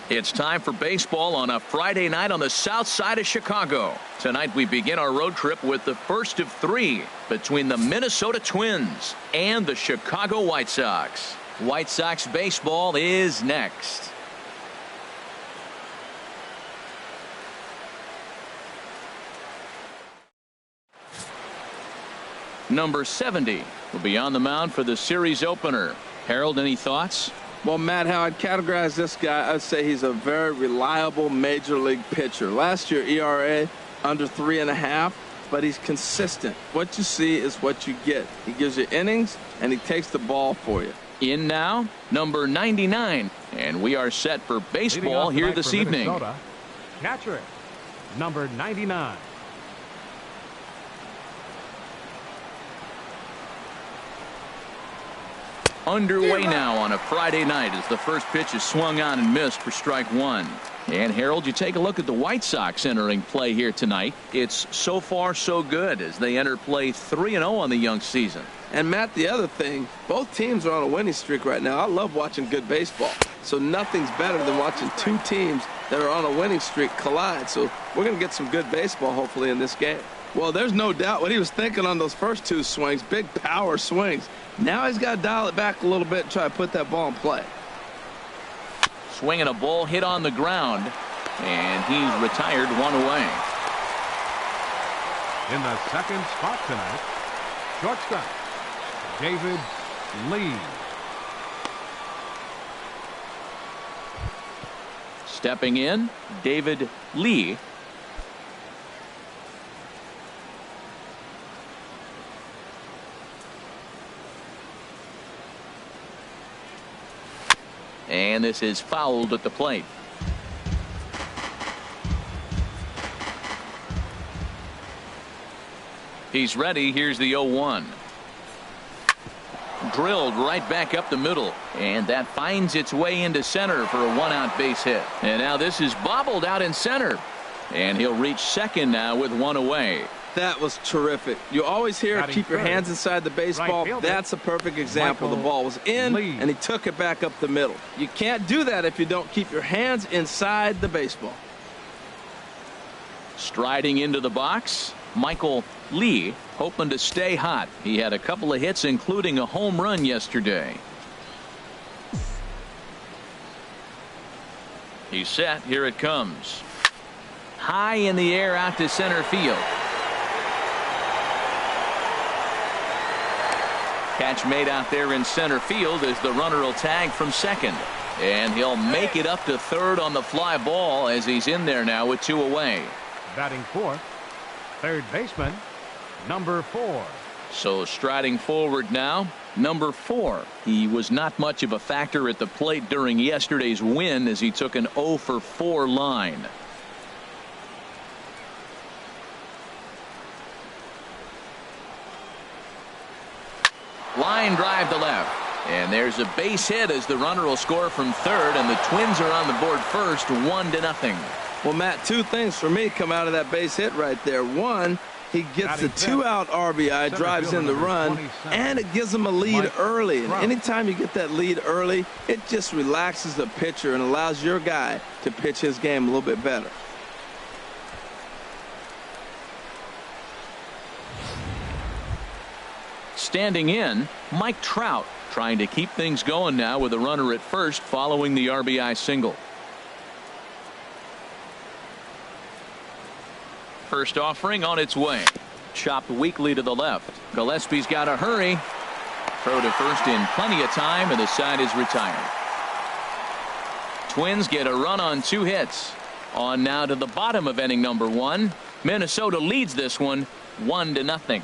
It's time for baseball on a Friday night on the south side of Chicago. Tonight we begin our road trip with the first of three between the Minnesota Twins and the Chicago White Sox. White Sox baseball is next. Number 70 will be on the mound for the series opener. Harold, any thoughts? Well, Matt, how I'd categorize this guy, I'd say he's a very reliable major league pitcher. Last year, ERA under 3.5, but he's consistent. What you see is what you get. He gives you innings, and he takes the ball for you. In now, number 99, and we are set for baseball here this evening. Minnesota, catcher, number 99. Underway now on a Friday night as the first pitch is swung on and missed for strike one. And Harold, you take a look at the White Sox entering play here tonight. It's so far so good as they enter play 3-0 on the young season. And Matt, the other thing, both teams are on a winning streak right now. I love watching good baseball. So nothing's better than watching two teams that are on a winning streak collide. So we're going to get some good baseball hopefully in this game. Well, there's no doubt what he was thinking on those first two swings, big power swings. Now he's got to dial it back a little bit and try to put that ball in play. Swinging a ball hit on the ground, and he's retired one away. In the second spot tonight, shortstop, David Lee. Stepping in, David Lee. And this is fouled at the plate. He's ready. Here's the 0-1. Drilled right back up the middle, and that finds its way into center for a one-out base hit. And now this is bobbled out in center, and he'll reach second now with one away. That was terrific. You always hear keep your hands inside the baseball. That's a perfect example. The ball was in, and he took it back up the middle. You can't do that if you don't keep your hands inside the baseball. Striding into the box, Michael Lee, hoping to stay hot. He had a couple of hits, including a home run yesterday. He's set. Here it comes. High in the air out to center field. Catch made out there in center field as the runner will tag from second. And he'll make it up to third on the fly ball as he's in there now with two away. Batting fourth, third baseman, number 4. So striding forward now, number 4. He was not much of a factor at the plate during yesterday's win as he took an 0-for-4 line. Line drive to left, and there's a base hit as the runner will score from third, and the Twins are on the board first, 1-0. Well, Matt, two things for me come out of that base hit right there. One, he gets the 2-out RBI, drives in the run, and it gives him a lead early. And anytime you get that lead early, it just relaxes the pitcher and allows your guy to pitch his game a little bit better. Standing in, Mike Trout, trying to keep things going now with a runner at first following the RBI single. First offering on its way. Chopped weakly to the left. Gillespie's got to hurry. Throw to first in plenty of time, and the side is retired. Twins get a run on 2 hits. On now to the bottom of inning number 1. Minnesota leads this one 1-0.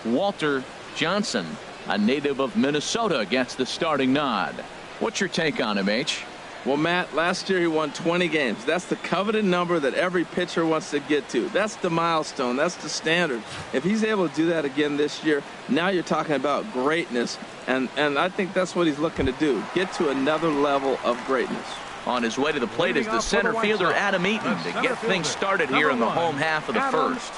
Walter Johnson, a native of Minnesota, gets the starting nod. What's your take on him, H? Well, Matt, last year he won 20 games. That's the coveted number that every pitcher wants to get to. That's the milestone. That's the standard. If he's able to do that again this year, now you're talking about greatness. And I think that's what he's looking to do, get to another level of greatness. On his way to the plate is the center fielder, Adam Eaton, to get things started here in the home half of the first.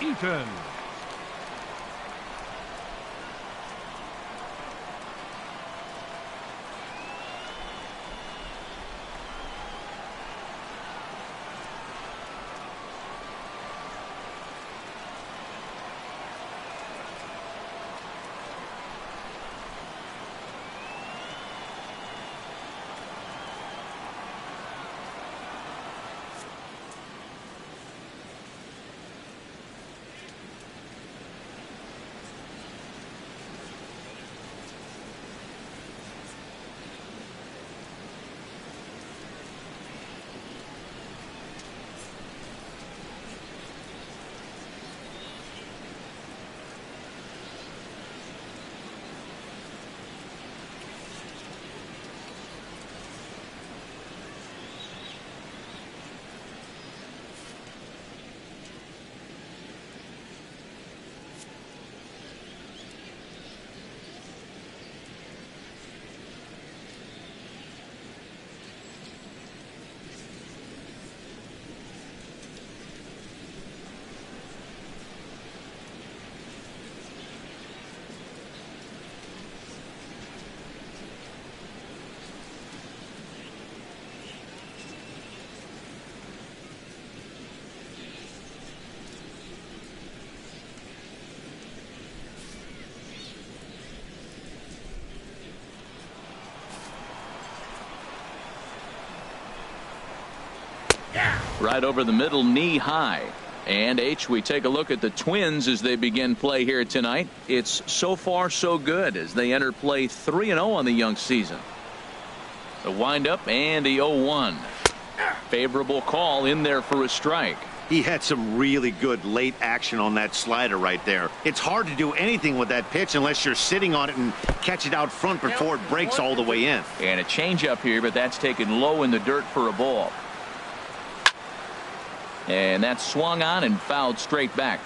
Right over the middle, knee high. And H, we take a look at the Twins as they begin play here tonight. It's so far so good as they enter play 3-0 on the young season. The windup and the 0-1. Favorable call in there for a strike. He had some really good late action on that slider right there. It's hard to do anything with that pitch unless you're sitting on it and catch it out front before it breaks all the way in. And a changeup here, but that's taken low in the dirt for a ball. And that's swung on and fouled straight back.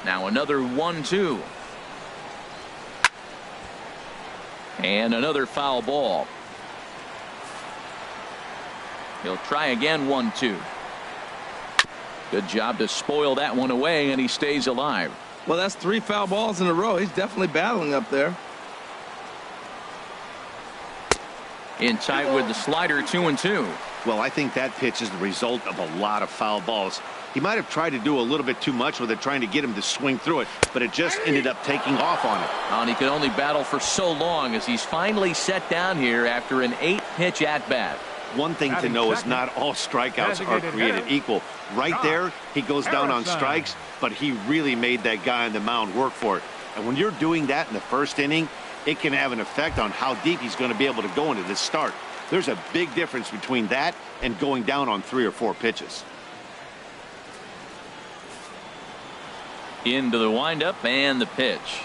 Now another 1-2. And another foul ball. He'll try again, 1-2. Good job to spoil that one away, and he stays alive. Well, that's 3 foul balls in a row. He's definitely battling up there. In tight with the slider, 2-2. Well, I think that pitch is the result of a lot of foul balls. He might have tried to do a little bit too much with it, trying to get him to swing through it, but it just ended up taking off on him. And he could only battle for so long as he's finally set down here after an 8-pitch at-bat. One thing to know is not all strikeouts are created equal. Right there, he goes down on strikes, but he really made that guy on the mound work for it. And when you're doing that in the first inning, it can have an effect on how deep he's going to be able to go into this start. There's a big difference between that and going down on 3 or 4 pitches. Into the windup and the pitch.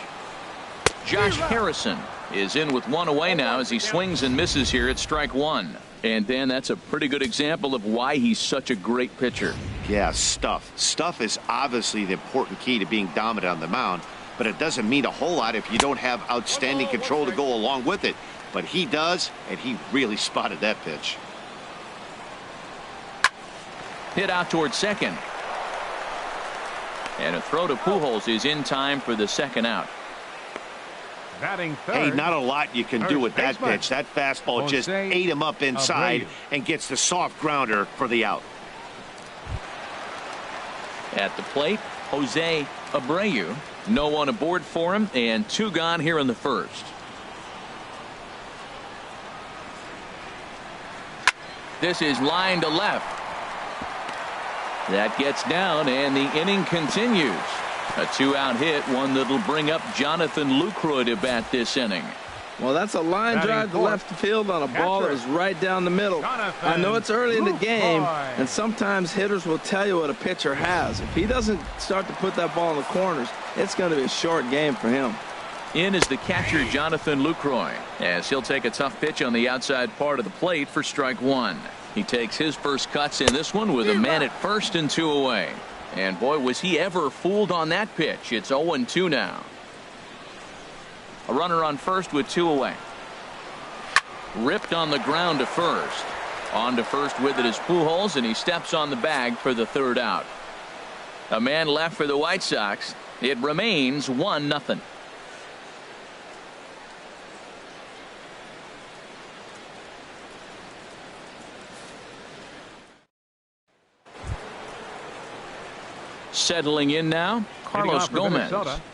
Josh Harrison is in with 1 away now as he swings and misses here at strike 1. And Dan, that's a pretty good example of why he's such a great pitcher. Yeah, stuff. Stuff is obviously the important key to being dominant on the mound, but it doesn't mean a whole lot if you don't have outstanding control to go along with it. But he does, and he really spotted that pitch. Hit out towards second. And a throw to Pujols is in time for the second out. Batting third. Hey, not a lot you can do with that pitch. That fastball Jose just ate him up inside and gets the soft grounder for the out. At the plate, Jose Abreu. No one aboard for him, and 2 gone here in the first. This is line to left. That gets down, and the inning continues. A 2-out hit, one that'll bring up Jonathan Lucroy to bat this inning. Well, that's a line drive to left field on a ball that was right down the middle. I know it's early in the game, and sometimes hitters will tell you what a pitcher has. If he doesn't start to put that ball in the corners, it's going to be a short game for him. In is the catcher, Jonathan Lucroy, as he'll take a tough pitch on the outside part of the plate for strike 1. He takes his first cuts in this one with a man at first and 2 away. And boy, was he ever fooled on that pitch. It's 0-2 now. A runner on first with 2 away. Ripped on the ground to first. On to first with it is Pujols, and he steps on the bag for the 3rd out. A man left for the White Sox. It remains 1-0. Settling in now, Carlos Gomez.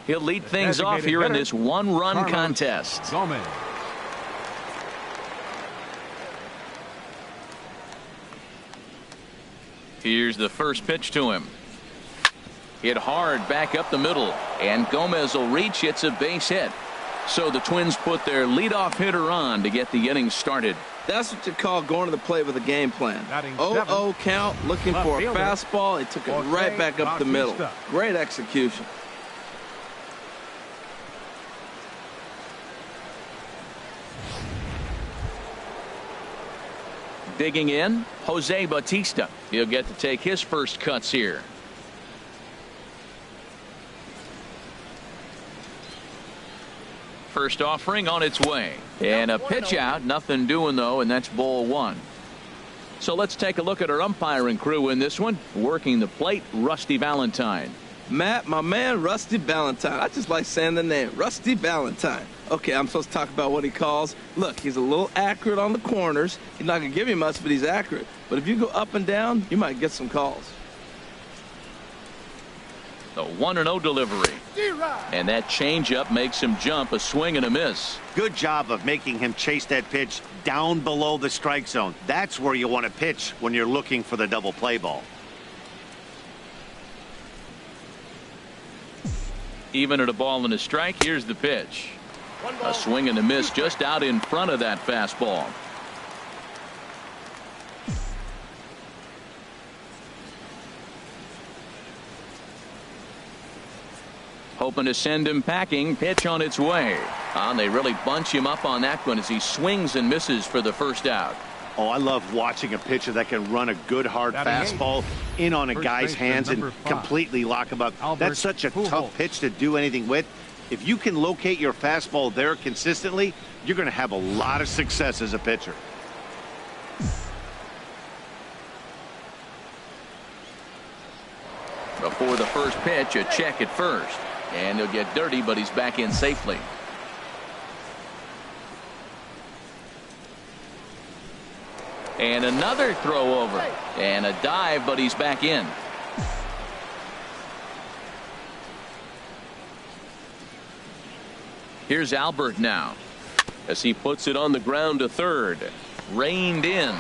He'll lead things off here in this 1-run contest. Gomez. Here's the first pitch to him. Hit hard back up the middle, and Gomez will reach. It's a base hit. So the Twins put their leadoff hitter on to get the inning started. That's what you call going to the plate with a game plan. 0-0 count, looking for a fastball. He took it right back up the middle. Great execution. Digging in, Jose Bautista. He'll get to take his first cuts here. First offering on its way, and a pitch out, nothing doing though, and that's ball 1. So let's take a look at our umpiring crew in this one. Working the plate, Rusty Valentine. Matt, my man, Rusty Valentine. I just like saying the name, Rusty Valentine. Okay, I'm supposed to talk about what he calls. Look, he's a little accurate on the corners. He's not going to give you much, but he's accurate. But if you go up and down, you might get some calls. The 1-0 delivery. And that changeup makes him jump. A swing and a miss. Good job of making him chase that pitch down below the strike zone. That's where you want to pitch when you're looking for the double play ball. Even at a ball and a strike, here's the pitch. A swing and a miss just out in front of that fastball. Hoping to send him packing. Pitch on its way. And they really bunch him up on that one as he swings and misses for the first out. Oh, I love watching a pitcher that can run a good hard fastball in on a guy's hands and completely lock him up. That's such a tough pitch to do anything with. If you can locate your fastball there consistently, you're going to have a lot of success as a pitcher. Before the first pitch, a check at first. And he'll get dirty, but he's back in safely. And another throw over. And a dive, but he's back in. Here's Albert now as he puts it on the ground to third. Reined in.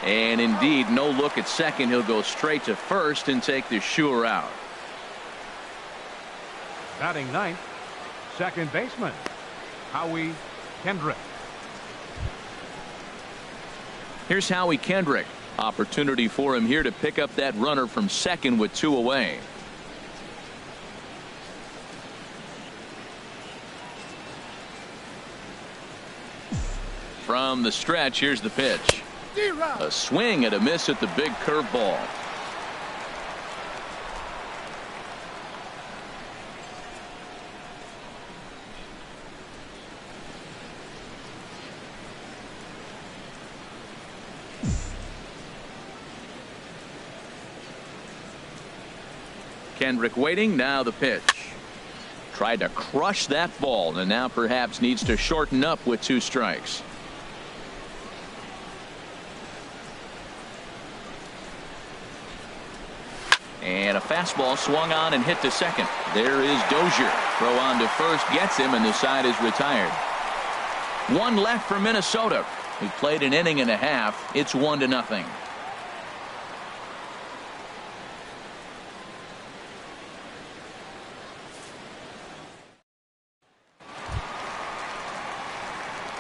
And indeed, no look at second. He'll go straight to first and take the sure out. Batting ninth, second baseman, Howie Kendrick. Here's Howie Kendrick. Opportunity for him here to pick up that runner from second with 2 away. From the stretch, here's the pitch. A swing and a miss at the big curveball. Kendrick waiting. Now the pitch. Tried to crush that ball and now perhaps needs to shorten up with 2 strikes. And a fastball swung on and hit to second. There is Dozier. Throw on to first gets him, and the side is retired. 1 left for Minnesota. He played an inning and a half. It's 1-0.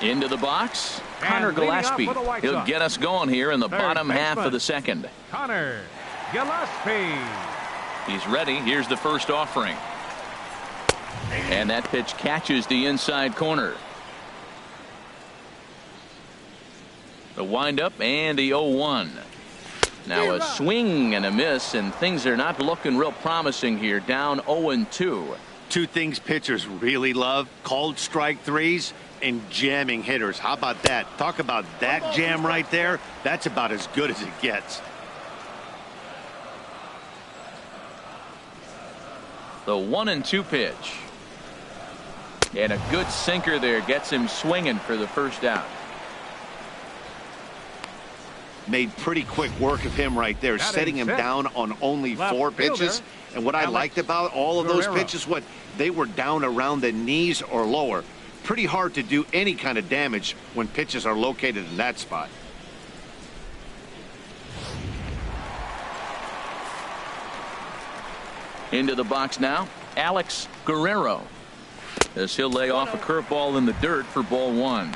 Into the box, Connor Gillespie. He'll get us going here in the bottom half of the second. Connor Gillespie. He's ready. Here's the first offering. And that pitch catches the inside corner. The windup and the 0-1. Now a swing and a miss, and things are not looking real promising here. Down 0-2. 2 things pitchers really love: called strike threes and jamming hitters. How about that? Talk about that jam right there. That's about as good as it gets. The 1-2 pitch. And a good sinker there gets him swinging for the first out. Made pretty quick work of him right there, setting him down on only 4 pitches. And what I liked about all of those pitches, what they were down around the knees or lower. Pretty hard to do any kind of damage when pitches are located in that spot. Into the box now, Alex Guerrero, as he'll lay off a curveball in the dirt for ball 1.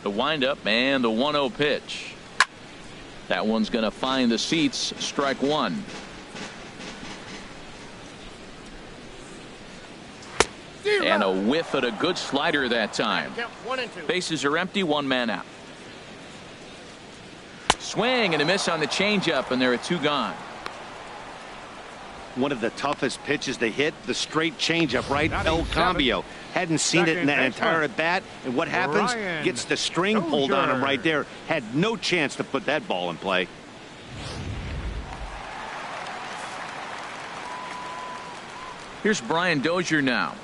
The windup and the 1-0 pitch. That one's going to find the seats. Strike 1. And a whiff at a good slider that time. Bases are empty. 1 man out. Swing and a miss on the changeup, and there are 2 gone. One of the toughest pitches they hit, the straight changeup, right? El Cambio hadn't seen it in that entire at bat, and what happens? Gets the string pulled on him right there. Had no chance to put that ball in play. Here's Brian Dozier now.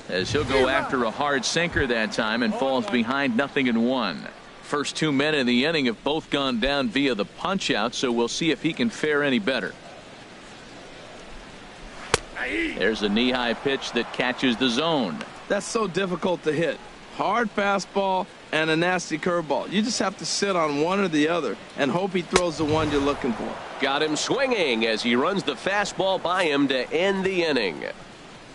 as he'll go after a hard sinker that time and falls behind 0-1. First 2 men in the inning have both gone down via the punch out, so we'll see if he can fare any better. There's a knee-high pitch that catches the zone. That's so difficult to hit. Hard fastball and a nasty curveball. You just have to sit on one or the other and hope he throws the one you're looking for. Got him swinging as he runs the fastball by him to end the inning.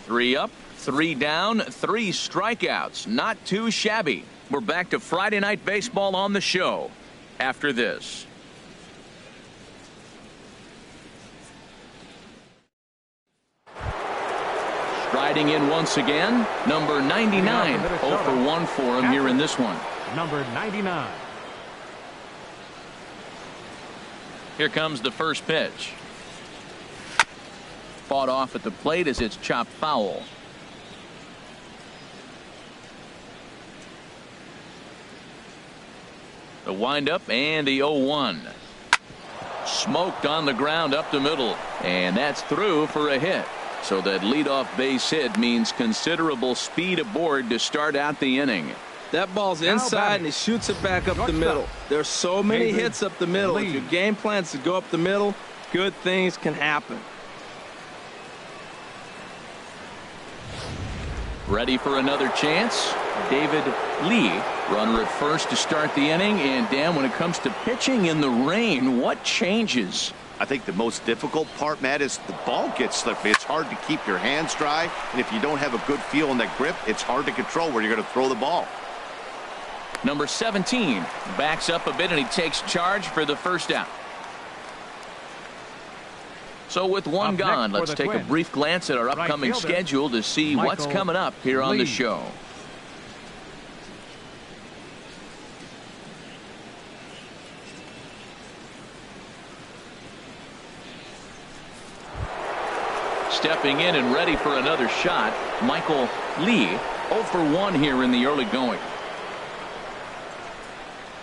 3 up, 3 down, 3 strikeouts. Not too shabby. We're back to Friday Night Baseball on the show after this. Striding in once again, number 99. 0 for 1 for him here in this one. Number 99. Here comes the first pitch. Fought off at the plate as it's chopped foul. The windup and the 0-1. Smoked on the ground up the middle, and that's through for a hit. So that leadoff base hit means considerable speed aboard to start out the inning. That ball's inside and he shoots it back up the middle. There's so many hits up the middle. If your game plan's to go up the middle, good things can happen. Ready for another chance. David Lee, runner at first to start the inning. And Dan, when it comes to pitching in the rain, what changes? I think the most difficult part, Matt, is the ball gets slippery. It's hard to keep your hands dry, and if you don't have a good feel in that grip, it's hard to control where you're going to throw the ball. Number 17 backs up a bit and he takes charge for the first out. So with one gone, let's take a brief glance at our upcoming schedule to see what's coming up here on the show. Stepping in and ready for another shot, Michael Lee. 0 for 1 here in the early going.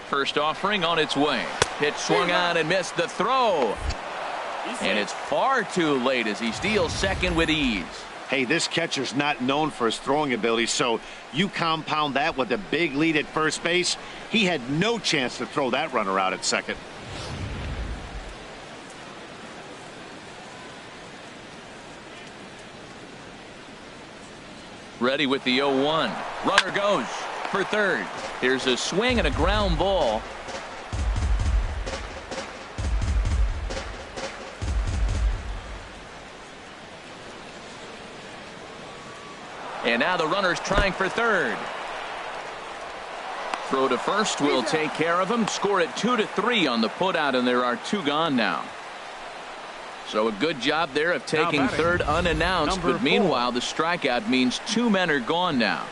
First offering on its way. Pitch swung on and missed the throw. And it's far too late as he steals second with ease. Hey, this catcher's not known for his throwing ability, so you compound that with a big lead at first base. He had no chance to throw that runner out at second. Ready with the 0-1. Runner goes for third. Here's a swing and a ground ball. And now the runner's trying for third. Throw to first will take care of him. Score it 2-3 on the putout, and there are 2 gone now. So a good job there of taking third unannounced, but meanwhile the strikeout means 2 men are gone now.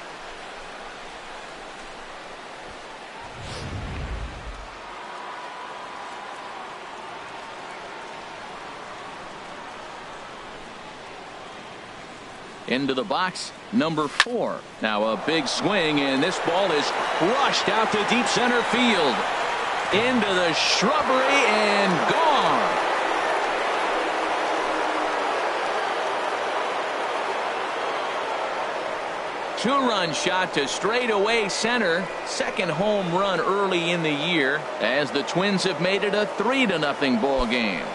Into the box, number 4. Now a big swing, and this ball is crushed out to deep center field. Into the shrubbery and gone. Two-run shot to straightaway center. Second home run early in the year as the Twins have made it a 3-0 ball game.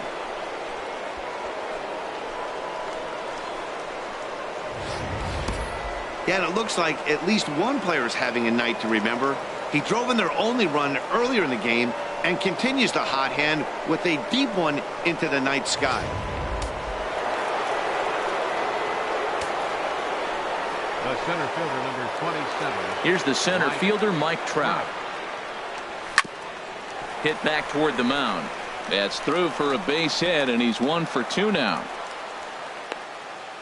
Yeah, and it looks like at least one player is having a night to remember. He drove in their only run earlier in the game and continues the hot hand with a deep one into the night sky. The center fielder, number 27. Here's the center fielder, Mike Trout. Hit back toward the mound. That's through for a base hit, and he's 1 for 2 now.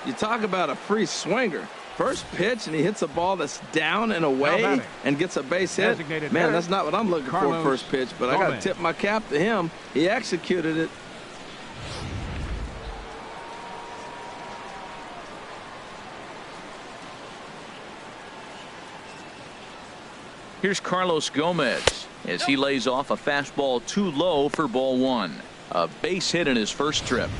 You talk about a free swinger. First pitch, and he hits a ball that's down and away and gets a base hit. Man, that's not what I'm looking for first pitch, but I got to tip my cap to him. He executed it. Here's Carlos Gomez as he lays off a fastball too low for ball 1. A base hit in his first trip.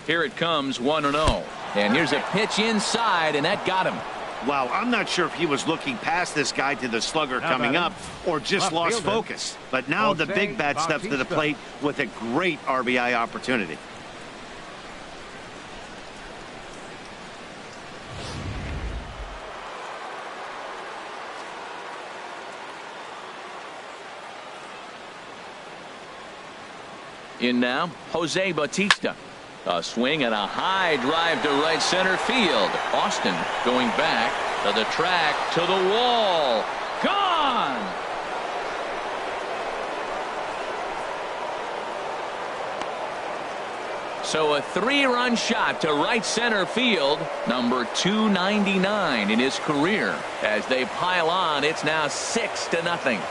Here it comes, 1-0. And here's a pitch inside, and that got him. Wow, I'm not sure if he was looking past this guy to the slugger coming up or just lost focus. But now the big bat steps to the plate with a great RBI opportunity. In now, Jose Bautista. A swing and a high drive to right center field. Austin going back to the track, to the wall. Gone! So a 3-run shot to right center field, number 299 in his career. As they pile on, it's now 6-0.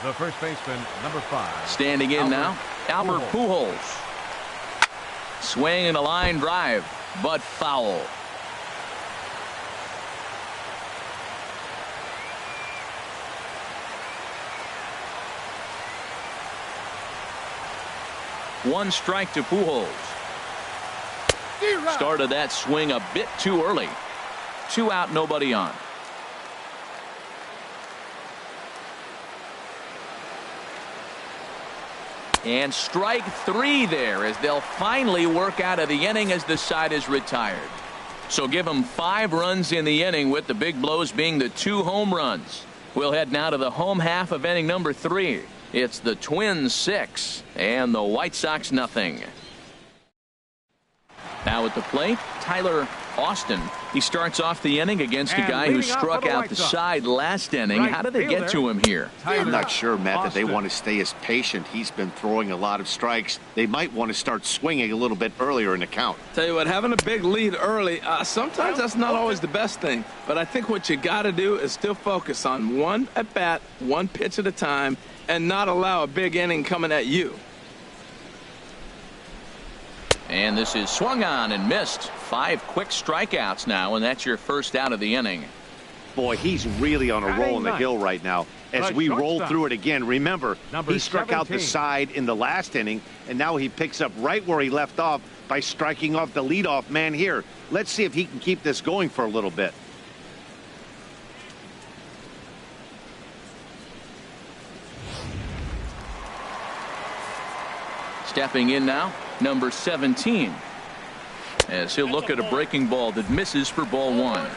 The first baseman, number 5. Standing in now, Albert Pujols. Swing and a line drive, but foul. One strike to Pujols. Started that swing a bit too early. 2 out, nobody on. And strike 3 there as they'll finally work out of the inning as the side is retired. So give them 5 runs in the inning, with the big blows being the 2 home runs. We'll head now to the home half of inning number 3. It's the Twins 6 and the White Sox nothing. Now at the plate, Tyler Austin. He starts off the inning against a guy who struck out the side last inning. How did they get to him here? I'm not sure, Matt, that they want to stay as patient. He's been throwing a lot of strikes. They might want to start swinging a little bit earlier in the count. Tell you what, having a big lead early, sometimes that's not always the best thing. But I think what you got to do is still focus on one at bat, one pitch at a time, and not allow a big inning coming at you. And this is swung on and missed. 5 quick strikeouts now, and that's your first out of the inning. Boy, he's really on a roll in the hill right now. As we roll through it again, remember, he struck out the side in the last inning, and now he picks up right where he left off by striking off the leadoff man here. Let's see if he can keep this going for a little bit. Stepping in now, number 17. As he'll look at a breaking ball that misses for ball 1.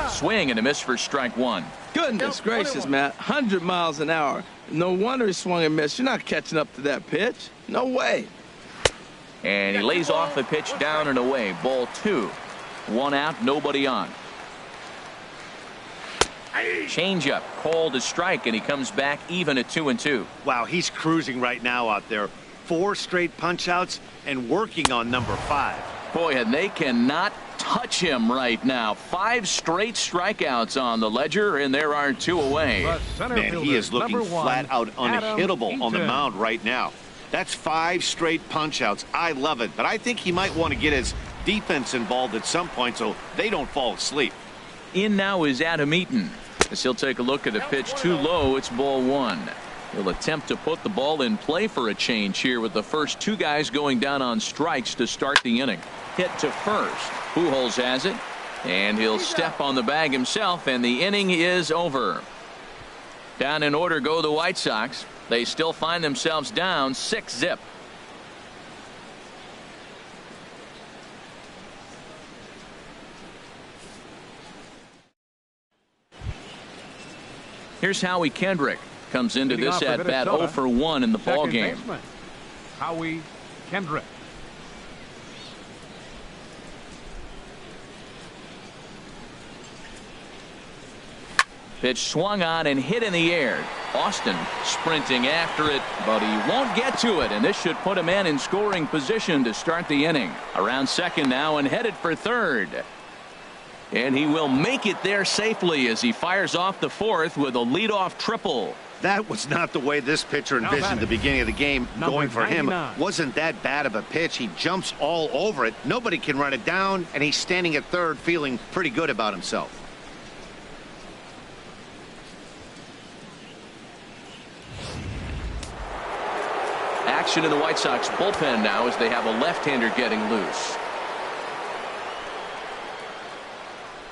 Swing and a miss for strike 1. Goodness gracious, Matt. 100 miles an hour. No wonder he swung and missed. You're not catching up to that pitch. No way. And he lays off the pitch down and away. Ball 2. 1 out, nobody on. Changeup called a strike, and he comes back even at 2-2. Wow, he's cruising right now out there. 4 straight punch outs and working on number 5. Boy, and they cannot touch him right now. 5 straight strikeouts on the ledger, and there are 2 away. Man, he is looking flat out unhittable on the mound right now. That's 5 straight punch outs. I love it, but I think he might want to get his defense involved at some point so they don't fall asleep. In now is Adam Eaton. As he'll take a look at a pitch too low, it's ball 1. He'll attempt to put the ball in play for a change here, with the first 2 guys going down on strikes to start the inning. Hit to first. Pujols has it, and he'll step on the bag himself, and the inning is over. Down in order go the White Sox. They still find themselves down 6-0. Here's Howie Kendrick. Comes into this at bat 0 for 1 in the ball game. Howie Kendrick. Pitch swung on and hit in the air. Austin sprinting after it, but he won't get to it, and this should put a man in scoring position to start the inning. Around second now and headed for third. And he will make it there safely as he fires off the fourth with a leadoff triple. That was not the way this pitcher envisioned the beginning of the game. Going for him wasn't that bad of a pitch. He jumps all over it. Nobody can run it down, and he's standing at third feeling pretty good about himself. Action in the White Sox bullpen now as they have a left-hander getting loose.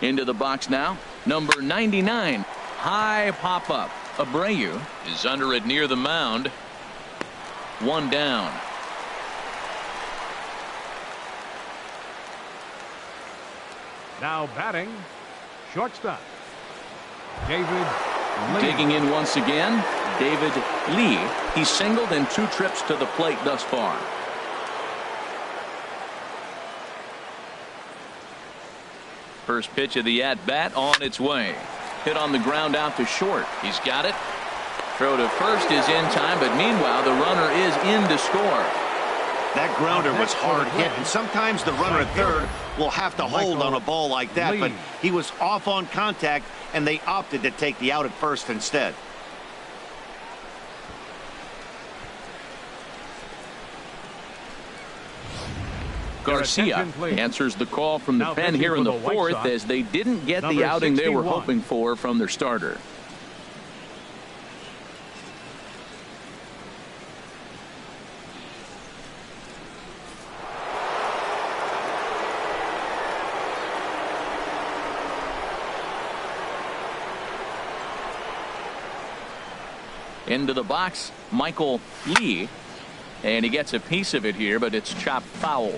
Into the box now, number 99. High pop-up. Abreu is under it near the mound. One down. Now batting, shortstop, David Lee. Digging in once again, David Lee. He's singled in 2 trips to the plate thus far. First pitch of the at-bat on its way. Hit on the ground out to short. He's got it. Throw to first is in time, but meanwhile the runner is in to score. That grounder was hard hit, and sometimes the runner at third will have to hold on a ball like that, but he was off on contact, and they opted to take the out at first instead. Garcia answers the call from the pen here in the fourth as they didn't get the outing they were hoping for from their starter. Into the box, Michael Lee, and he gets a piece of it here, but it's chopped foul.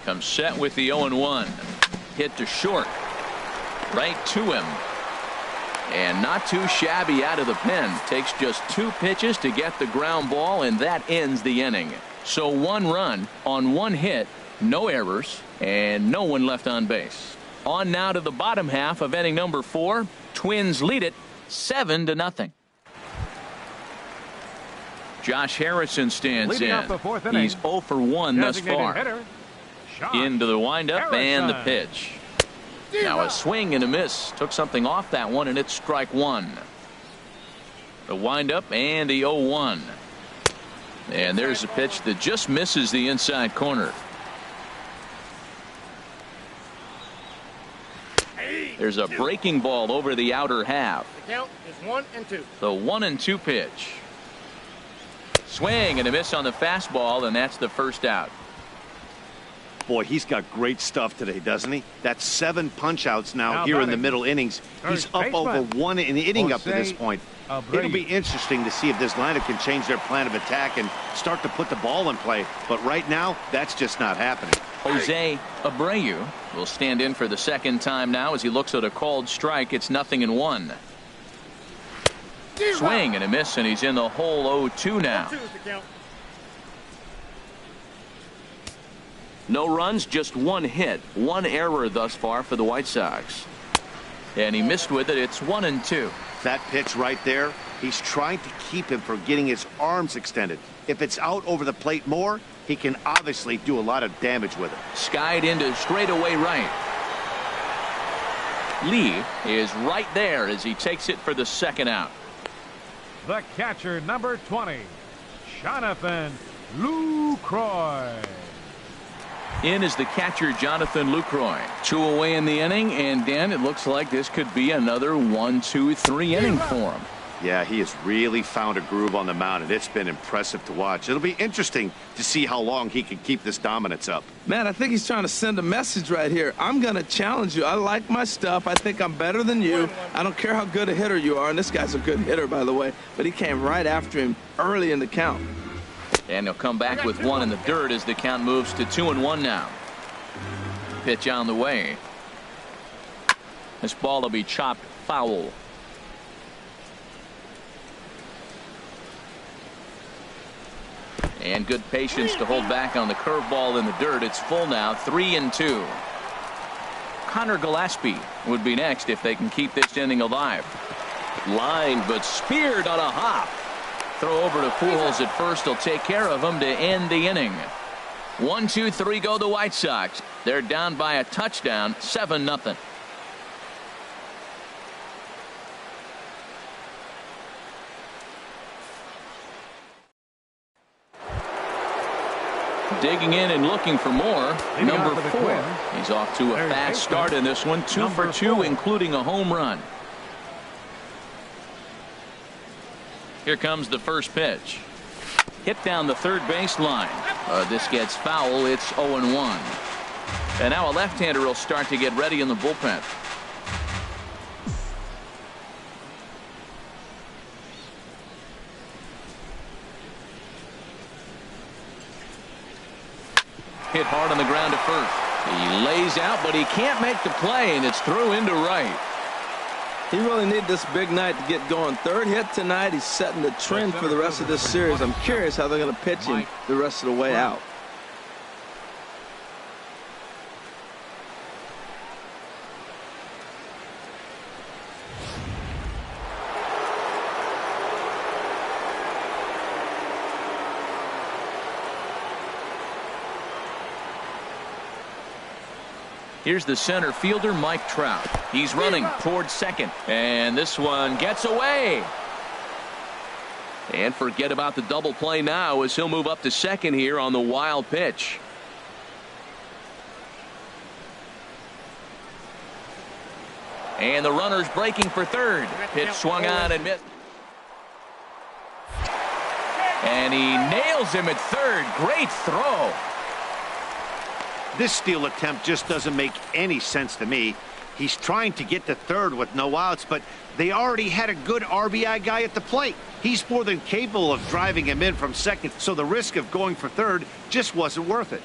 Comes set with the 0-1. Hit to short. Right to him. And not too shabby out of the pen. Takes just 2 pitches to get the ground ball, and that ends the inning. So 1 run on 1 hit, no errors, and no one left on base. On now to the bottom half of inning number 4. Twins lead it 7-0. Josh Harrison stands in. He's 0 for 1 thus far. Into the windup and the pitch. Now a swing and a miss. Took something off that one, and it's strike 1. The windup and the 0-1. And there's a pitch that just misses the inside corner. There's a breaking ball over the outer half. The count is 1-2. The 1-2 pitch. Swing and a miss on the fastball, and that's the first out. Boy, he's got great stuff today, doesn't he? That's 7 punch-outs now here in the middle innings. He's up over 1 inning up to this point. It'll be interesting to see if this lineup can change their plan of attack and start to put the ball in play. But right now, that's just not happening. Jose Abreu will stand in for the second time now as he looks at a called strike. It's 0-1. Swing and a miss, and he's in the hole 0-2 now. No runs, just 1 hit, 1 error thus far for the White Sox. And he missed with it. It's 1-2. That pitch right there, he's trying to keep him from getting his arms extended. If it's out over the plate more, he can obviously do a lot of damage with it. Skied into straightaway right. Lee is right there as he takes it for the second out. The catcher, number 20, Jonathan Lucroy. In is the catcher, Jonathan Lucroy. 2 away in the inning, and Dan, it looks like this could be another 1-2-3 inning for him. Yeah, he has really found a groove on the mound, and it's been impressive to watch. It'll be interesting to see how long he can keep this dominance up. Man, I think he's trying to send a message right here. I'm going to challenge you. I like my stuff. I think I'm better than you. I don't care how good a hitter you are, and this guy's a good hitter, by the way, but he came right after him early in the count. And he'll come back with 1 in the dirt as the count moves to 2-1 now. Pitch on the way. This ball will be chopped foul. And good patience to hold back on the curveball in the dirt. It's full now, 3-2. Connor Gillespie would be next if they can keep this inning alive. Line, but speared on a hop. Throw over to Pujols at first. He'll take care of him to end the inning. 1-2-3 go the White Sox. They're down by a touchdown, 7-0. Digging in and looking for more. Number 4. He's off to a fast start in this one. 2 for 2, including a home run. Here comes the first pitch. Hit down the third baseline. This gets foul. It's 0-1. And now a left-hander will start to get ready in the bullpen. Hit hard on the ground to first. He lays out, but he can't make the play, and it's through into right. He really needed this big night to get going. Third hit tonight. He's setting the trend for the rest of this series. I'm curious how they're going to pitch him the rest of the way out. Here's the center fielder, Mike Trout. He's running towards second, and this one gets away. And forget about the double play now as he'll move up to second here on the wild pitch. And the runner's breaking for third. Pitch swung on and missed. And he nails him at third. Great throw. This steal attempt just doesn't make any sense to me. He's trying to get to third with no outs, but they already had a good RBI guy at the plate. He's more than capable of driving him in from second, so the risk of going for third just wasn't worth it.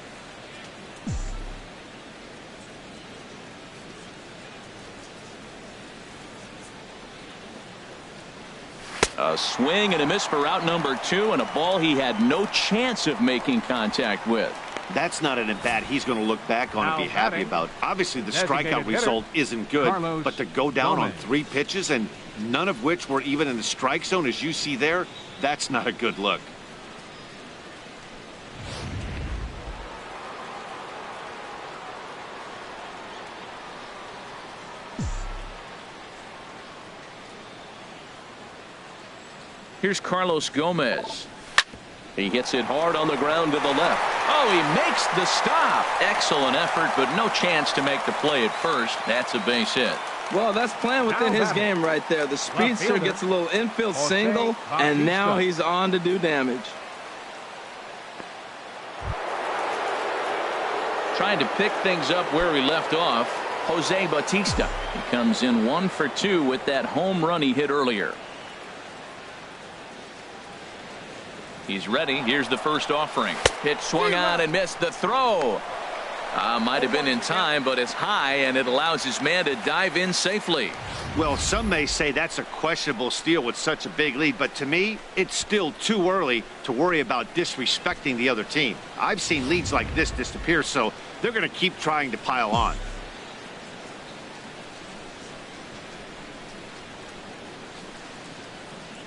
A swing and a miss for out number 2, and a ball he had no chance of making contact with. That's not an at-bat he's going to look back on and be happy about. Obviously, the strikeout result isn't good, but to go down on 3 pitches and none of which were even in the strike zone, as you see there, that's not a good look. Here's Carlos Gomez. He hits it hard on the ground to the left. Oh, he makes the stop. Excellent effort, but no chance to make the play at first. That's a base hit. Well, that's playing within his game right there. The speedster gets a little infield single, and now he's on to do damage. Trying to pick things up where he left off, Jose Bautista. He comes in 1 for 2 with that home run he hit earlier. He's ready. Here's the first offering. Pitch swung on and missed. The throw might have been in time, but it's high, and it allows his man to dive in safely. Well, some may say that's a questionable steal with such a big lead, but to me, it's still too early to worry about disrespecting the other team. I've seen leads like this disappear, so they're going to keep trying to pile on.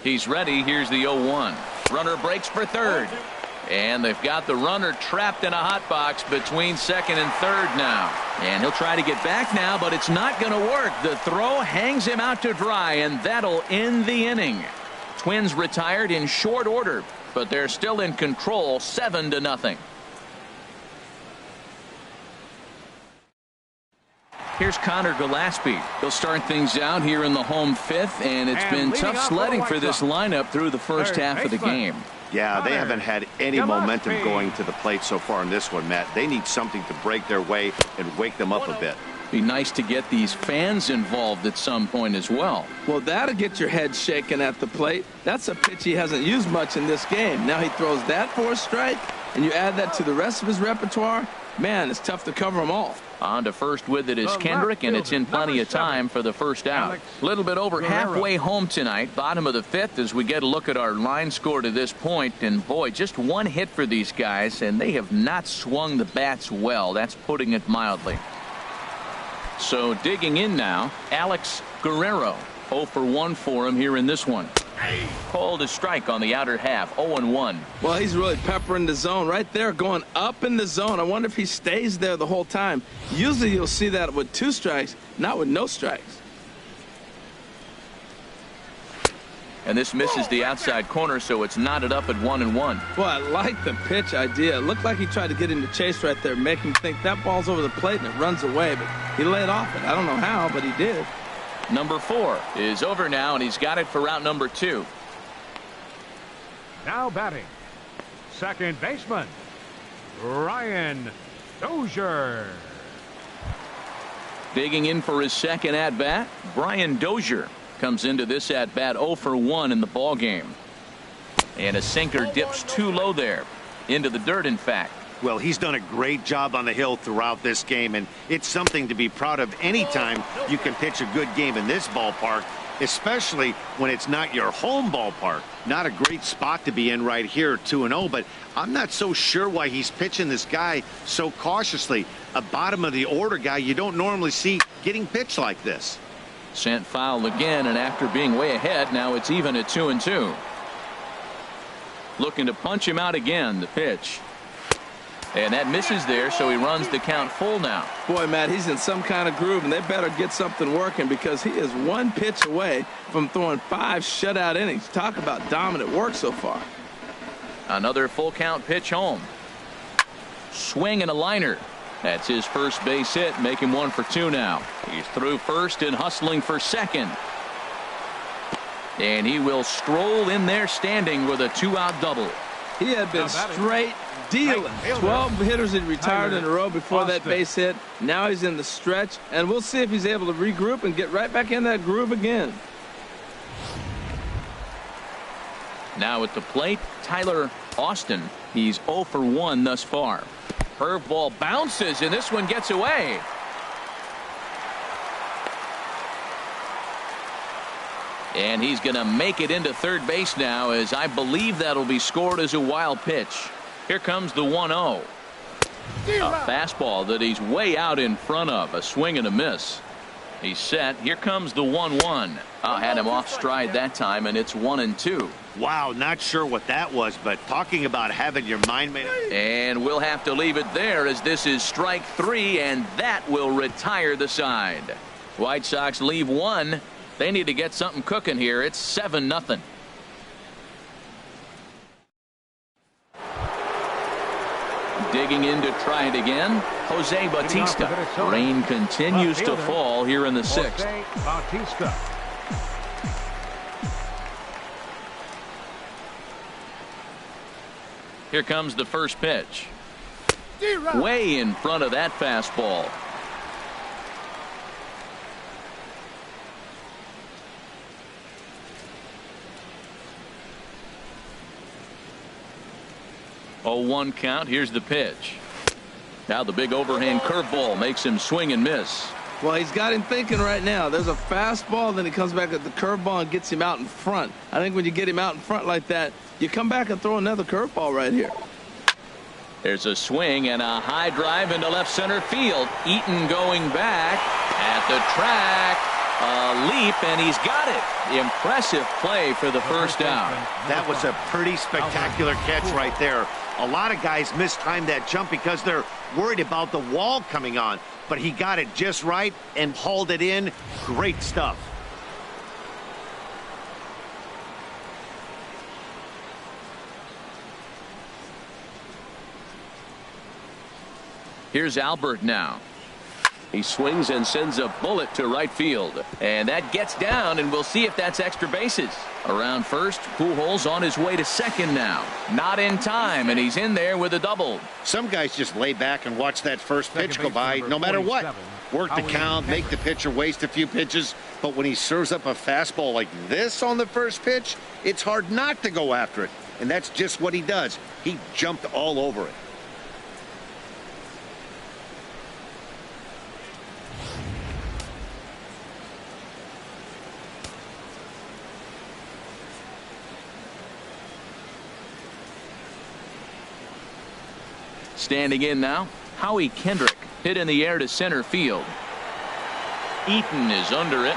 He's ready. Here's the 0-1. Runner breaks for third. And they've got the runner trapped in a hot box between second and third now. And he'll try to get back now, but it's not going to work. The throw hangs him out to dry, and that'll end the inning. Twins retired in short order, but they're still in control, 7-0. Here's Connor Gillespie. He'll start things out here in the home 5th, and it's been tough sledding for this lineup through the first half of the game. Yeah, they haven't had any momentum going to the plate so far in this one, Matt. They need something to break their way and wake them up a bit. Be nice to get these fans involved at some point as well. Well, that'll get your head shaking at the plate. That's a pitch he hasn't used much in this game. Now he throws that for a strike, and you add that to the rest of his repertoire. Man, it's tough to cover them all. On to first with it is Kendrick, and it's in plenty of time for the first out. A little bit over halfway home tonight, bottom of the fifth, as we get a look at our line score to this point. And boy, just one hit for these guys, and they have not swung the bats well. That's putting it mildly. So digging in now, Alex Guerrero. 0 for 1 for him here in this one. Called a strike on the outer half. 0-1. Well, he's really peppering the zone right there, going up in the zone. I wonder if he stays there the whole time. Usually you'll see that with 2 strikes, not with no strikes. And this misses the outside corner, so it's knotted up at 1-1. Well, I like the pitch idea. It looked like he tried to get into chase right there, make him think that ball's over the plate and it runs away, but he laid off it. I don't know how, but he did. Number 4 is over now, and he's got it for route number 2. Now batting, second baseman, Brian Dozier. Digging in for his second at-bat, Brian Dozier comes into this at-bat 0 for 1 in the ball game. And a sinker dips too low there, into the dirt, in fact. Well, he's done a great job on the hill throughout this game, and it's something to be proud of anytime you can pitch a good game in this ballpark, especially when it's not your home ballpark. Not a great spot to be in right here, 2-0, but I'm not so sure why he's pitching this guy so cautiously. A bottom of the order guy you don't normally see getting pitched like this. Sent foul again, and after being way ahead, now it's even at 2-2. Looking to punch him out again, the pitch. And that misses there, so he runs the count full now. Boy, Matt, he's in some kind of groove, and they better get something working because he is 1 pitch away from throwing 5 shutout innings. Talk about dominant work so far. Another full count pitch home. Swing and a liner. That's his first base hit, make him 1 for 2 now. He's through first and hustling for second. And he will stroll in there standing with a 2-out double. He had been straight dealing. 12 hitters had retired in a row before that base hit. Now he's in the stretch, and we'll see if he's able to regroup and get right back in that groove again. Now at the plate, Tyler Austin. He's 0 for 1 thus far. Curveball bounces, and this one gets away. And he's going to make it into third base now, as I believe that'll be scored as a wild pitch. Here comes the 1-0. A fastball that he's way out in front of. A swing and a miss. He's set. Here comes the 1-1. Had him off stride that time, and it's 1-2. Wow, not sure what that was, but talking about having your mind made up. And we'll have to leave it there, as this is strike 3, and that will retire the side. White Sox leave 1. They need to get something cooking here. It's 7-0. Digging in to try it again, Jose Bautista. Rain continues to fall here in the 6th. Bautista. Here comes the first pitch. Way in front of that fastball. Oh, 1 count. Here's the pitch. Now the big overhand curveball makes him swing and miss. Well, he's got him thinking right now. There's a fastball, then he comes back at the curveball and gets him out in front. I think when you get him out in front like that, you come back and throw another curveball right here. There's a swing and a high drive into left center field. Eaton going back at the track. A leap, and he's got it. Impressive play for the first down. That was a pretty spectacular catch right there. A lot of guys mistime that jump because they're worried about the wall coming on. But he got it just right and hauled it in. Great stuff. Here's Albert now. He swings and sends a bullet to right field. And that gets down, and we'll see if that's extra bases. Around first, Pujols on his way to second now. Not in time, and he's in there with a double. Some guys just lay back and watch that first pitch go by no matter what. Work the count, make the pitcher waste a few pitches. But when he serves up a fastball like this on the first pitch, it's hard not to go after it. And that's just what he does. He jumped all over it. Standing in now, Howie Kendrick. Hit in the air to center field. Eaton is under it.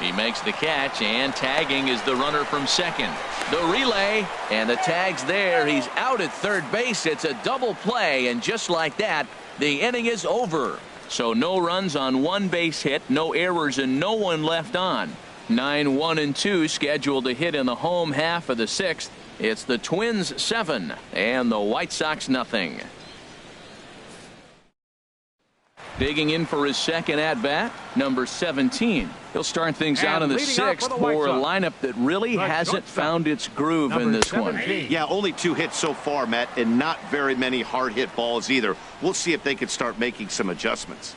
He makes the catch, and tagging is the runner from second. The relay, and the tag's there. He's out at third base. It's a double play, and just like that, the inning is over. So no runs on one base hit, no errors, and no one left on. 9-1-2 scheduled to hit in the home half of the sixth. It's the Twins 7 and the White Sox nothing. Digging in for his second at-bat, number 17. He'll start things out in the sixth for a lineup that really hasn't found its groove in this one. Yeah, only 2 hits so far, Matt, and not very many hard hit balls either. We'll see if they can start making some adjustments.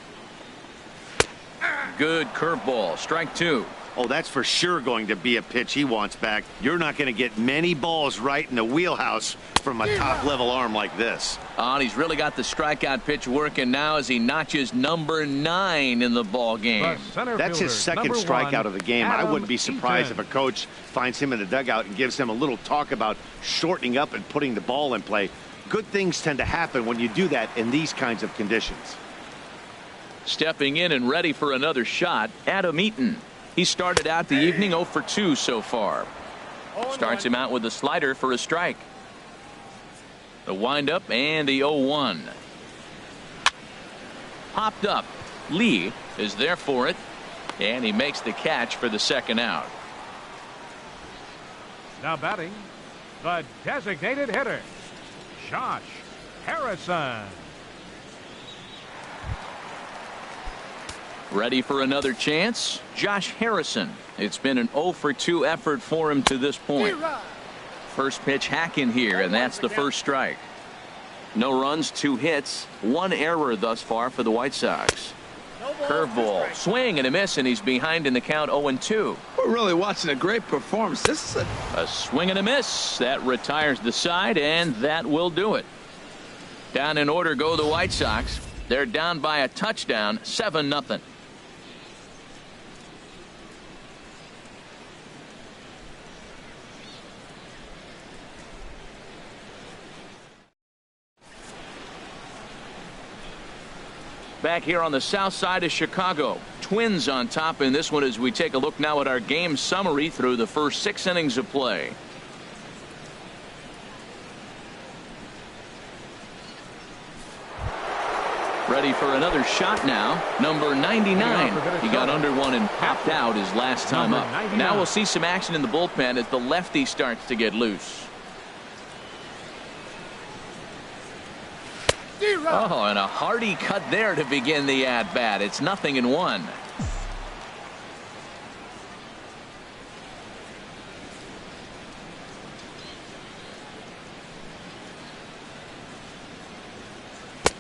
Good curveball, strike 2. Oh, that's for sure going to be a pitch he wants back. You're not going to get many balls right in the wheelhouse from a top-level arm like this. And he's really got the strikeout pitch working now as he notches number 9 in the ball game. That's his second strikeout of the game. I wouldn't be surprised if a coach finds him in the dugout and gives him a little talk about shortening up and putting the ball in play. Good things tend to happen when you do that in these kinds of conditions. Stepping in and ready for another shot, Adam Eaton. He started out the evening 0 for 2 so far. Starts him out with a slider for a strike. The windup and the 0-1. Popped up. Lee is there for it, and he makes the catch for the second out. Now batting, the designated hitter, Josh Harrison. Ready for another chance? Josh Harrison. It's been an 0 for 2 effort for him to this point. First pitch hacking here, and that's the first strike. No runs, 2 hits, 1 error thus far for the White Sox. Curveball, swing and a miss, and he's behind in the count 0-2. We're really watching a great performance. This is a swing and a miss. That retires the side, and that will do it. Down in order go the White Sox. They're down by a touchdown, 7-0. Back here on the south side of Chicago, Twins on top in this one as we take a look now at our game summary through the first 6 innings of play. Ready for another shot now. Number 99. He got under one and popped out his last time up. Now we'll see some action in the bullpen as the lefty starts to get loose. Oh, and a hearty cut there to begin the at-bat. It's 0-1.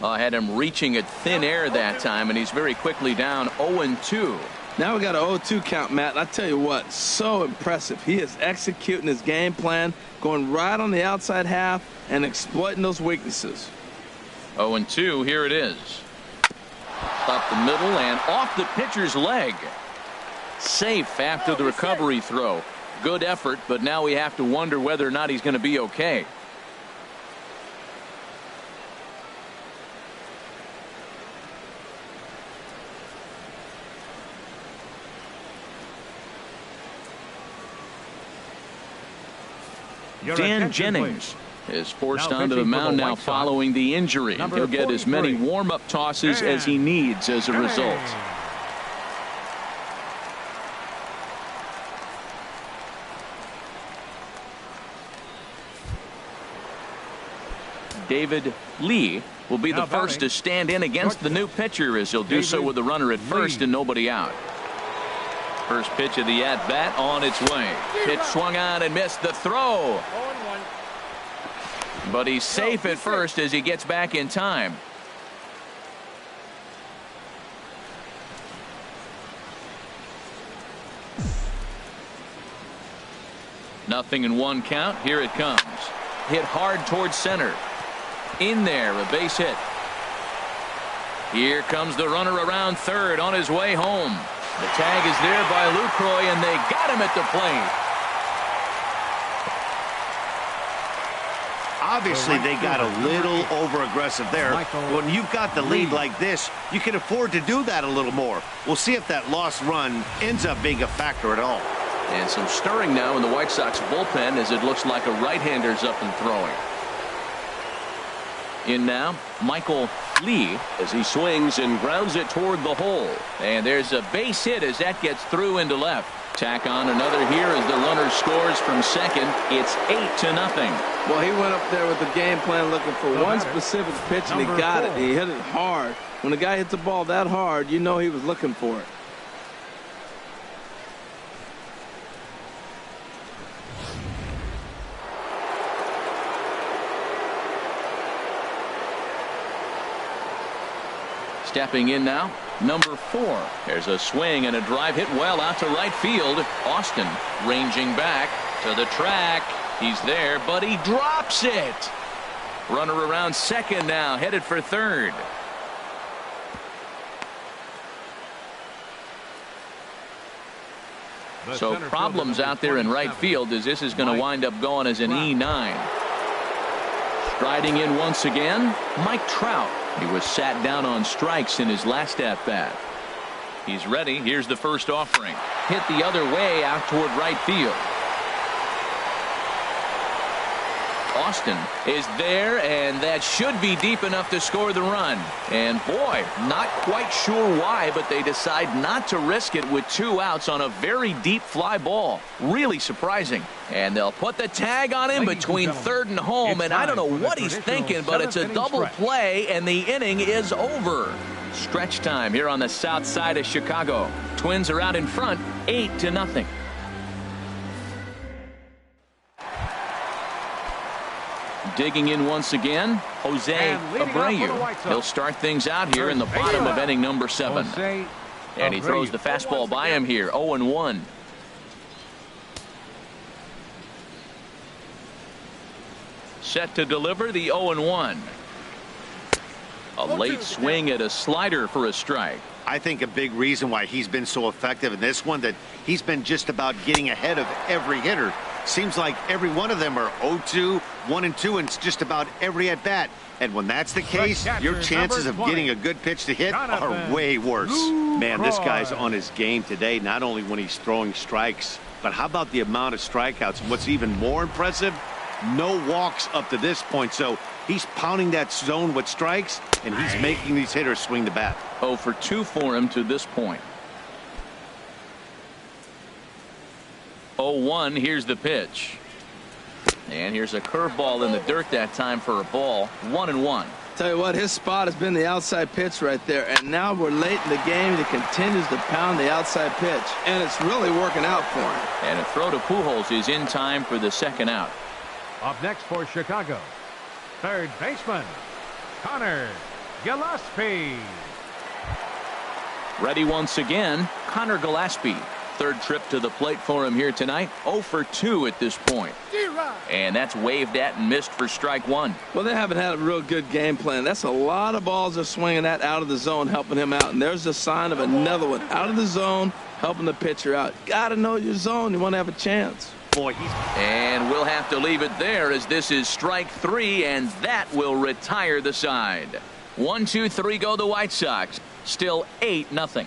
I had him reaching at thin air that time, and he's very quickly down 0-2. Now we got an 0-2 count, Matt. I tell you what, so impressive. He is executing his game plan, going right on the outside half and exploiting those weaknesses. 0-2, here it is. Up the middle and off the pitcher's leg. Safe after the recovery throw. Good effort, but now we have to wonder whether or not he's going to be okay. Dan Jennings is forced onto the mound now following the injury. He'll get as many warm-up tosses as he needs as a result. David Lee will be the first to stand in against the new pitcher, as he'll do so with the runner at first and nobody out. First pitch of the at-bat on its way. Pitch swung on and missed the throw. But he's safe at first as he gets back in time. Nothing in one count. Here it comes. Hit hard towards center. In there, a base hit. Here comes the runner around third on his way home. The tag is there by Lucroy, and they got him at the plate. Obviously, they got a little over-aggressive there. When you've got the lead like this, you can afford to do that a little more. We'll see if that lost run ends up being a factor at all. And some stirring now in the White Sox bullpen as it looks like a right-hander's up and throwing. In now, Michael Lee as he swings and grounds it toward the hole. And there's a base hit as that gets through into left. Tack on another here as the runner scores from second. It's 8-0. Well, he went up there with the game plan looking for one specific pitch, and he got it. He hit it hard. When a guy hits the ball that hard, you know he was looking for it. Stepping in now, number 4. There's a swing and a drive hit well out to right field. Austin ranging back to the track. He's there, but he drops it. Runner around second now, headed for third. So problems out there in right field as this is going to wind up going as an E9. Striding in once again, Mike Trout. He was sat down on strikes in his last at-bat. He's ready. Here's the first offering. Hit the other way out toward right field. Austin is there, and that should be deep enough to score the run. And boy, not quite sure why, but they decide not to risk it with 2 outs on a very deep fly ball. Really surprising. And they'll put the tag on him between third and home, and I don't know what he's thinking, but it's a double play, and the inning is over. Stretch time here on the south side of Chicago. Twins are out in front, 8-0. Digging in once again, Jose Abreu. He'll start things out here in the bottom of inning number 7. And he throws the fastball by him here, 0-1. Set to deliver the 0-1. A late swing at a slider for a strike. I think a big reason why he's been so effective in this one, that he's been just about getting ahead of every hitter. Seems like every one of them are 0-2, 1-2, and it's just about every at bat. And when that's the case, your chances of getting a good pitch to hit are way worse. Man, this guy's on his game today, not only when he's throwing strikes, but how about the amount of strikeouts? What's even more impressive, no walks up to this point. So he's pounding that zone with strikes, and he's making these hitters swing the bat. 0 for 2 for him to this point. 0-1, here's the pitch. And here's a curveball in the dirt that time for a ball. 1-1. Tell you what, his spot has been the outside pitch right there, and now we're late in the game. He continues to pound the outside pitch, and it's really working out for him. And a throw to Pujols is in time for the second out. Up next for Chicago, third baseman, Connor Gillaspie. Ready once again, Connor Gillaspie. Third trip to the plate for him here tonight. 0 for 2 at this point. And that's waved at and missed for strike 1. Well, they haven't had a real good game plan. That's a lot of balls they're swinging at out of the zone, helping him out. And there's a sign of another one out of the zone, helping the pitcher out. Got to know your zone. You want to have a chance. Boy, and we'll have to leave it there as this is strike 3, and that will retire the side. 1, 2, 3 go the White Sox. Still 8-0.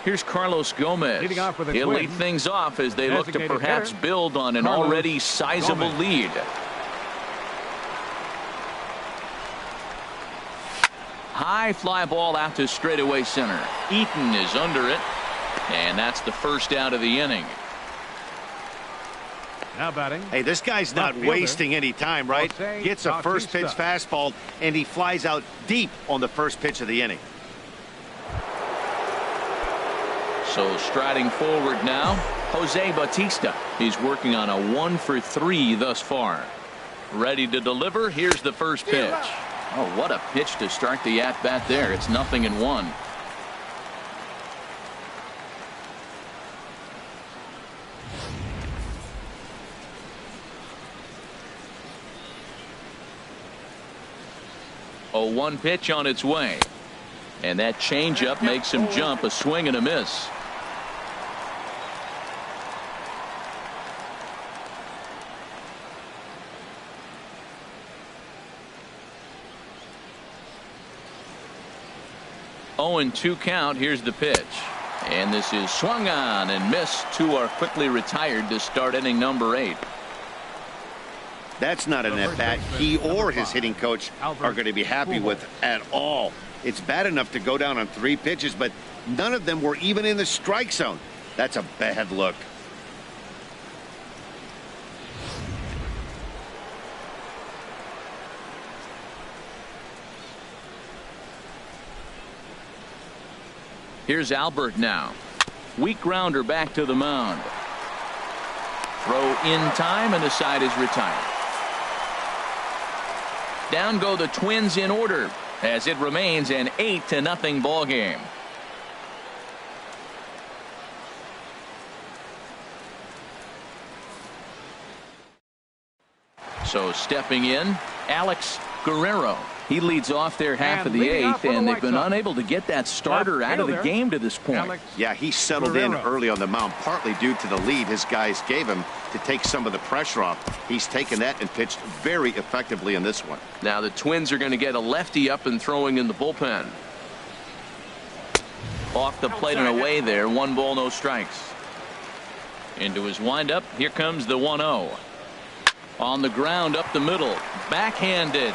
Here's Carlos Gomez. He'll lead things off as they look to perhaps build on an already sizable lead. High fly ball out to straightaway center. Eaton is under it, and that's the first out of the inning. Now batting. Hey, this guy's not wasting any time, right? Gets a first pitch fastball, and he flies out deep on the first pitch of the inning. So striding forward now, Jose Bautista. He's working on a 1 for 3 thus far. Ready to deliver. Here's the first pitch. Oh, what a pitch to start the at-bat there. It's 0-1. A 1 pitch on its way. And that changeup makes him jump, a swing and a miss. 0-2 count. Here's the pitch. And this is swung on and missed. Two are quickly retired to start inning number 8. That's not an at-bat he or his hitting coach are going to be happy with at all. It's bad enough to go down on 3 pitches, but none of them were even in the strike zone. That's a bad look. Here's Albert now. Weak grounder back to the mound. Throw in time, and the side is retired. Down go the Twins in order as it remains an 8-0 ball game. So stepping in, Alex Guerrero. He leads off their half of the 8th, and they've been unable to get that starter out of the game to this point. Yeah, he settled in early on the mound, partly due to the lead his guys gave him to take some of the pressure off. He's taken that and pitched very effectively in this one. Now the Twins are going to get a lefty up and throwing in the bullpen. Off the plate and away there. 1 ball, no strikes. Into his windup. Here comes the 1-0. On the ground up the middle. Backhanded.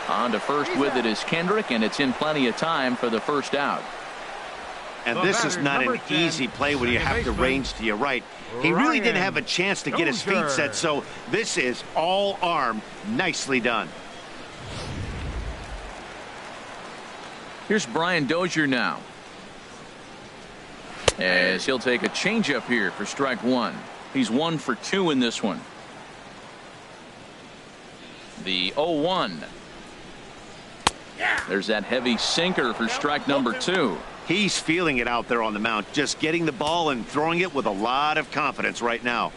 On to first with it is Kendrick, and it's in plenty of time for the first out. And this is not an easy play when you have to range to your right. He really didn't have a chance to get his feet set, so this is all arm. Nicely done. Here's Brian Dozier now, as he'll take a changeup here for strike 1. He's 1 for 2 in this one. The 0-1. There's that heavy sinker for strike number 2. He's feeling it out there on the mound, just getting the ball and throwing it with a lot of confidence right now.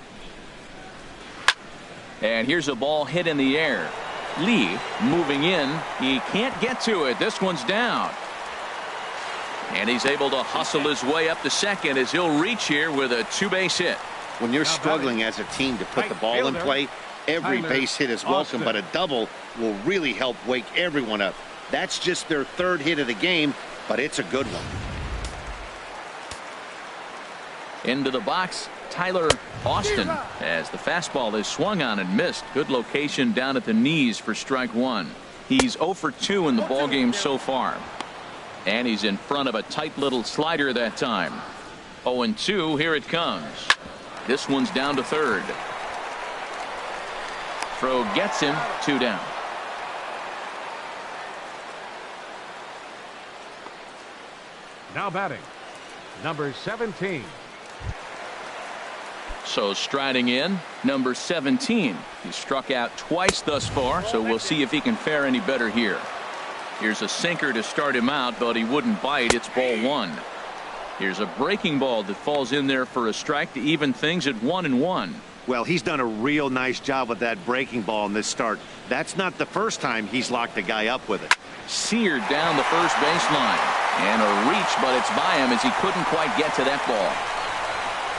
And here's a ball hit in the air. Lee moving in. He can't get to it. This one's down. And he's able to hustle his way up to second as he'll reach here with a 2-base hit. When you're struggling as a team to put the ball in play, every base hit is welcome, but a double will really help wake everyone up. That's just their 3rd hit of the game, but it's a good one. Into the box, Tyler Austin, as the fastball is swung on and missed. Good location down at the knees for strike 1. He's 0 for 2 in the ballgame so far. And he's in front of a tight little slider that time. 0-2, here it comes. This one's down to 3rd. Throw gets him, 2 down. Now batting, number 17. So striding in, number 17. He's struck out twice thus far, so we'll see if he can fare any better here. Here's a sinker to start him out, but he wouldn't bite. It's ball 1. Here's a breaking ball that falls in there for a strike to even things at 1-1. Well, he's done a real nice job with that breaking ball in this start. That's not the first time he's locked a guy up with it. Seared down the first baseline. And a reach, but it's by him as he couldn't quite get to that ball.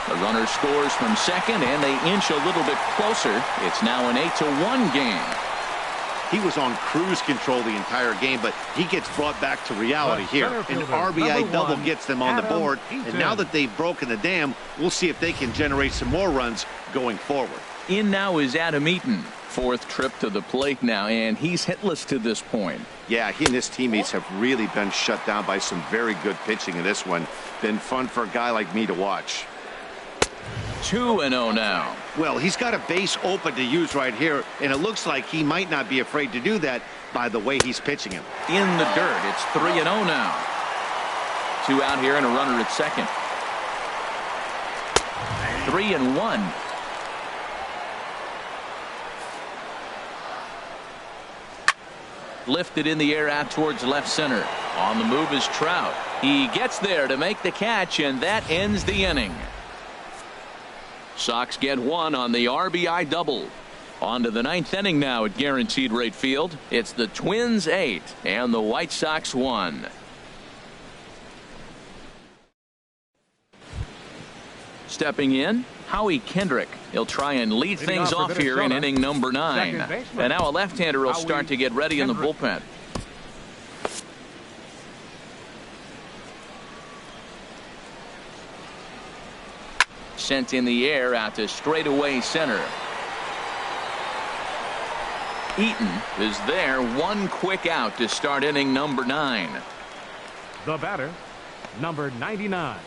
The runner scores from second, and they inch a little bit closer. It's now an 8-1 game. He was on cruise control the entire game, but he gets brought back to reality here. An RBI double gets them on the board, and now that they've broken the dam, we'll see if they can generate some more runs going forward. In now is Adam Eaton. 4th trip to the plate now, and he's hitless to this point. Yeah, he and his teammates have really been shut down by some very good pitching in this one. Been fun for a guy like me to watch. 2-0 now. Well, he's got a base open to use right here, and it looks like he might not be afraid to do that by the way he's pitching him. In the dirt, it's 3-0 now. 2 out here and a runner at second. 3-1. Lifted in the air out towards left center. On the move is Trout. He gets there to make the catch, and that ends the inning. Sox get 1 on the RBI double. On to the 9th inning now at Guaranteed Rate Field. It's the Twins 8 and the White Sox 1. Stepping in, Howie Kendrick. He'll try and lead things off here in inning number 9. And now a left-hander will start to get ready in the bullpen. sent in the air out to straightaway center. Eaton is there, one quick out to start inning number 9. The batter, number 99.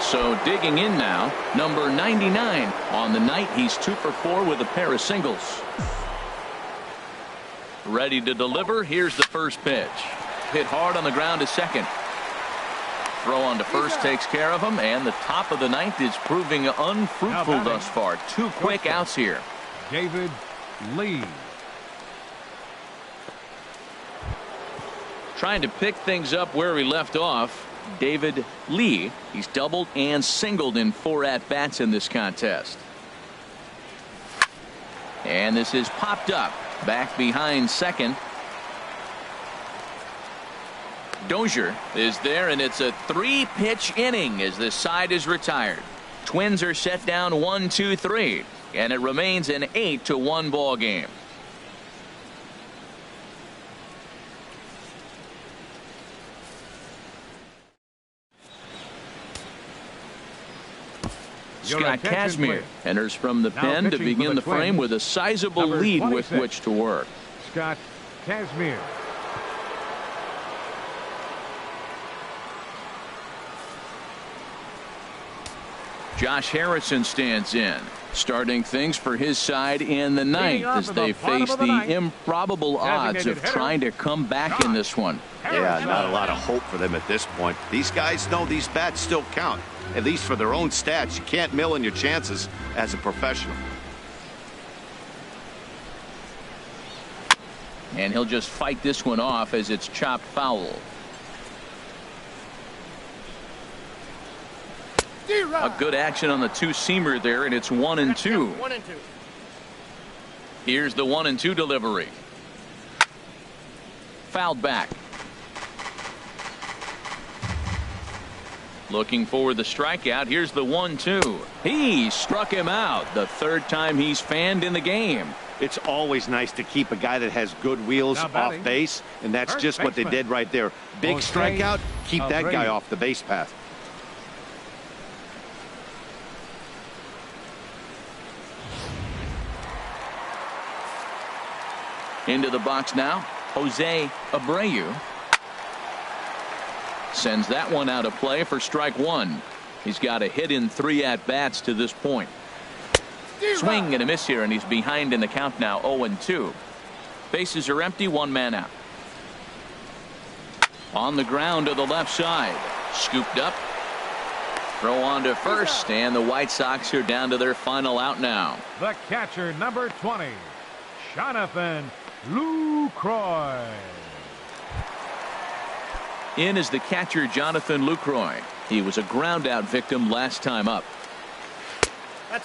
So digging in now, number 99. On the night, he's 2 for 4 with a pair of singles. Ready to deliver. Here's the first pitch. Hit hard on the ground to second. Throw on to first takes care of him, and the top of the ninth is proving unfruitful thus far. 2 quick outs here. David Lee. Trying to pick things up where we left off. David Lee. He's doubled and singled in 4 at-bats in this contest. And this is popped up. Back behind second. Dozier is there, and it's a 3-pitch inning as this side is retired. Twins are set down 1-2-3, and it remains an 8-1 ball game. Scott Kazmir enters from the pen to begin the frame with a sizable lead with which to work. Scott Kazmir. Josh Harrison stands in, starting things for his side in the ninth as they face the improbable odds of trying to come back in this one. Yeah, not a lot of hope for them at this point. These guys know these bats still count, at least for their own stats. You can't mill in your chances as a professional. And he'll just fight this one off as it's chopped foul. A good action on the 2-seamer there, and it's 1-2. Here's the 1-2 delivery. Fouled back. Looking for the strikeout. Here's the 1-2. He struck him out, the 3rd time he's fanned in the game. It's always nice to keep a guy that has good wheels off base, and that's just what they did right there. Big strikeout, keep that guy off the base path. Into the box now, Jose Abreu. Sends that one out of play for strike 1. He's got a hit in 3 at-bats to this point. Swing and a miss here, and he's behind in the count now, 0-2. Bases are empty, 1 man out. On the ground to the left side. Scooped up. Throw on to first, and the White Sox are down to their final out now. The catcher, number 20, Jonathan Lucroy. In is the catcher, Jonathan Lucroy. He was a ground-out victim last time up.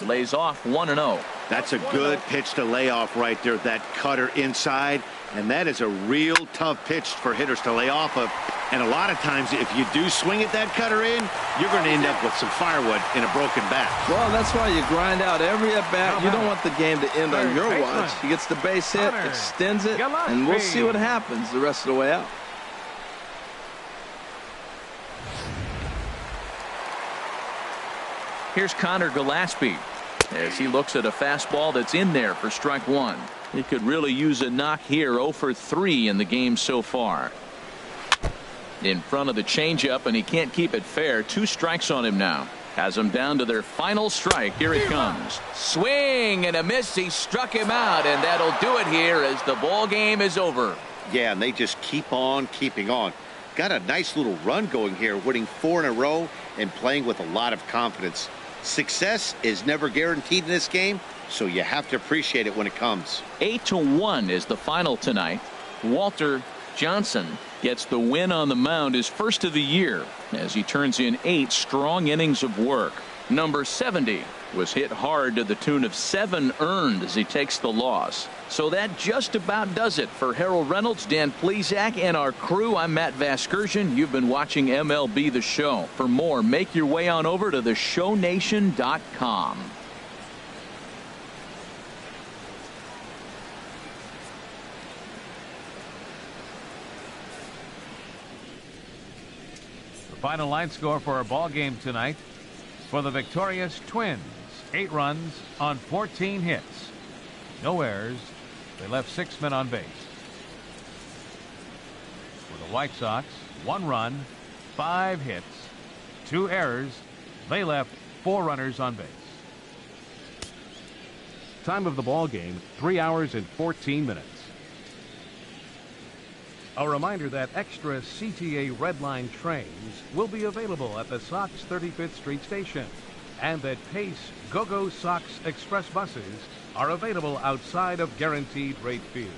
Lays off 1-0. That's a good pitch to lay off right there. That cutter inside, and that is a real tough pitch for hitters to lay off of. And a lot of times, if you do swing at that cutter in, you're going to end up with some firewood in a broken bat. Well, that's why you grind out every at-bat. You don't want the game to end on your watch. He gets the base hit, extends it, and we'll see what happens the rest of the way out. Here's Connor Gillespie as he looks at a fastball that's in there for strike 1. He could really use a knock here. 0 for 3 in the game so far. In front of the changeup, and he can't keep it fair. 2 strikes on him now. Has them down to their final strike. Here it comes. Swing and a miss. He struck him out, and that'll do it here as the ball game is over. Yeah, and they just keep on keeping on. Got a nice little run going here, winning 4 in a row and playing with a lot of confidence. Success is never guaranteed in this game, so you have to appreciate it when it comes. 8-1 is the final tonight. Walter Johnson gets the win on the mound, his first of the year, as he turns in 8 strong innings of work. Number 70 was hit hard to the tune of 7 earned as he takes the loss. So that just about does it for Harold Reynolds, Dan Plesac, and our crew. I'm Matt Vasgersian. You've been watching MLB The Show. For more, make your way on over to theshownation.com. Final line score for our ball game tonight. For the victorious Twins, 8 runs on 14 hits. No errors. They left 6 men on base. For the White Sox, 1 run, 5 hits, 2 errors. They left 4 runners on base. Time of the ball game, 3 hours and 14 minutes. A reminder that extra CTA Red Line trains will be available at the Sox 35th Street station, and that Pace Go-Go Sox Express buses are available outside of Guaranteed Rate Field.